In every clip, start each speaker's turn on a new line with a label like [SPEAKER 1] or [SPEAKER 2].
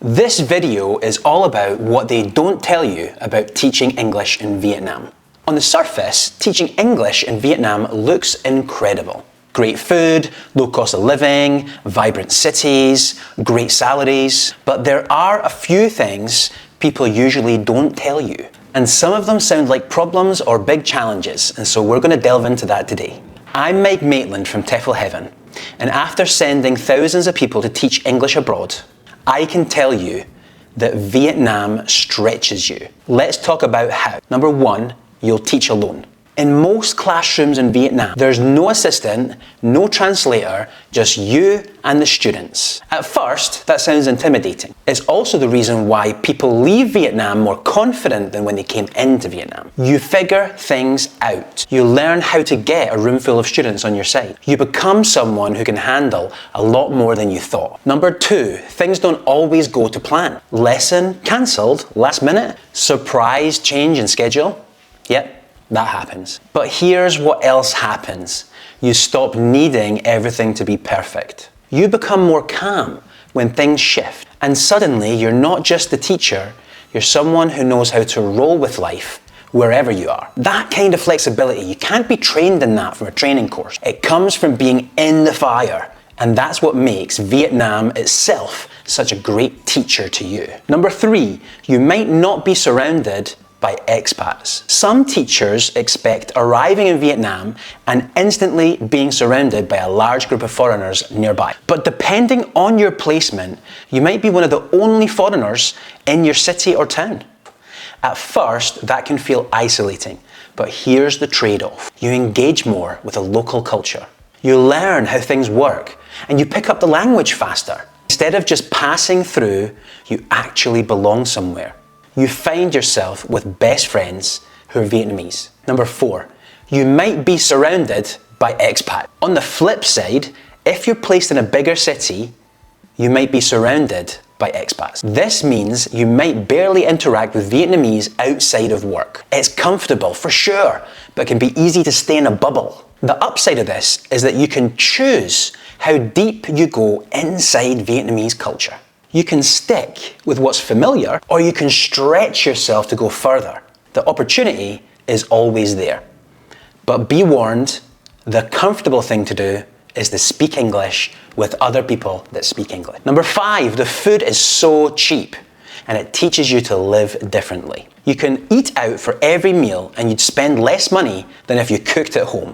[SPEAKER 1] This video is all about what they don't tell you about teaching English in Vietnam. On the surface, teaching English in Vietnam looks incredible. Great food, low cost of living, vibrant cities, great salaries. But there are a few things people usually don't tell you. And some of them sound like problems or big challenges, and so we're going to delve into that today. I'm Mike Maitland from TEFL Heaven, and after sending thousands of people to teach English abroad, I can tell you that Vietnam stretches you. Let's talk about how. Number one, you'll teach alone. In most classrooms in Vietnam, there's no assistant, no translator, just you and the students. At first, that sounds intimidating. It's also the reason why people leave Vietnam more confident than when they came into Vietnam. You figure things out. You learn how to get a room full of students on your side. You become someone who can handle a lot more than you thought. Number two, things don't always go to plan. Lesson cancelled last minute. Surprise change in schedule. Yep. That happens. But here's what else happens. You stop needing everything to be perfect. You become more calm when things shift. And suddenly, you're not just the teacher, you're someone who knows how to roll with life wherever you are. That kind of flexibility, you can't be trained in that from a training course. It comes from being in the fire. And that's what makes Vietnam itself such a great teacher to you. Number three, you might not be surrounded by expats. Some teachers expect arriving in Vietnam and instantly being surrounded by a large group of foreigners nearby. But depending on your placement, you might be one of the only foreigners in your city or town. At first, that can feel isolating, but here's the trade-off. You engage more with a local culture. You learn how things work, and you pick up the language faster. Instead of just passing through, you actually belong somewhere. You find yourself with best friends who are Vietnamese. Number four, you might be surrounded by expats. On the flip side, if you're placed in a bigger city, you might be surrounded by expats. This means you might barely interact with Vietnamese outside of work. It's comfortable for sure, but it can be easy to stay in a bubble. The upside of this is that you can choose how deep you go inside Vietnamese culture. You can stick with what's familiar, or you can stretch yourself to go further. The opportunity is always there. But be warned, the comfortable thing to do is to speak English with other people that speak English. Number five, the food is so cheap, and it teaches you to live differently. You can eat out for every meal, and you'd spend less money than if you cooked at home.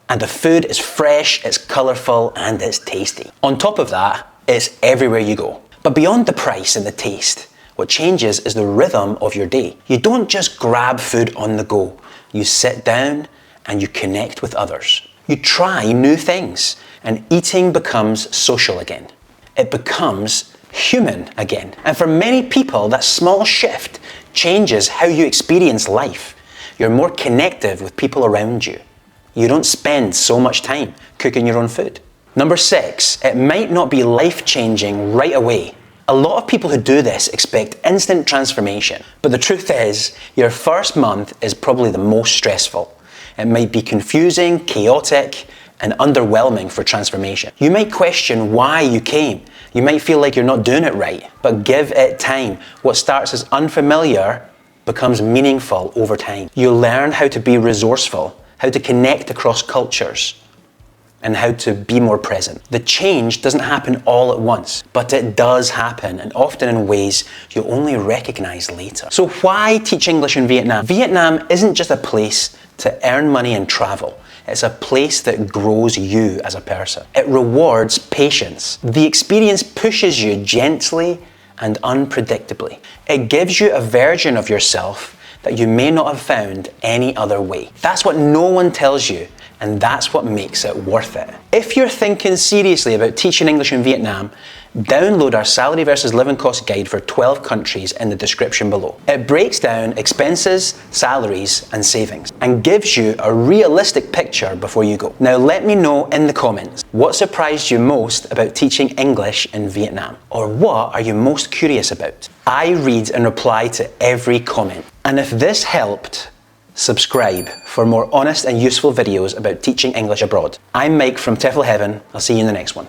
[SPEAKER 1] And the food is fresh, it's colourful, and it's tasty. On top of that, it's everywhere you go. But beyond the price and the taste, what changes is the rhythm of your day. You don't just grab food on the go. You sit down and you connect with others. You try new things, and eating becomes social again. It becomes human again. And for many people, that small shift changes how you experience life. You're more connected with people around you. You don't spend so much time cooking your own food. Number six, it might not be life-changing right away. A lot of people who do this expect instant transformation, but the truth is, your first month is probably the most stressful. It might be confusing, chaotic, and underwhelming for transformation. You might question why you came. You might feel like you're not doing it right, but give it time. What starts as unfamiliar becomes meaningful over time. You learn how to be resourceful, how to connect across cultures, and how to be more present. The change doesn't happen all at once, but it does happen, and often in ways you only recognize later. So why teach English in Vietnam? Vietnam isn't just a place to earn money and travel. It's a place that grows you as a person. It rewards patience. The experience pushes you gently and unpredictably. It gives you a version of yourself that you may not have found any other way. That's what no one tells you, and that's what makes it worth it. If you're thinking seriously about teaching English in Vietnam, download our salary versus living cost guide for 12 countries in the description below. It breaks down expenses, salaries, and savings, and gives you a realistic picture before you go. Now let me know in the comments, what surprised you most about teaching English in Vietnam? Or what are you most curious about? I read and reply to every comment. And if this helped, subscribe for more honest and useful videos about teaching English abroad. I'm Mike from TEFL Heaven. I'll see you in the next one.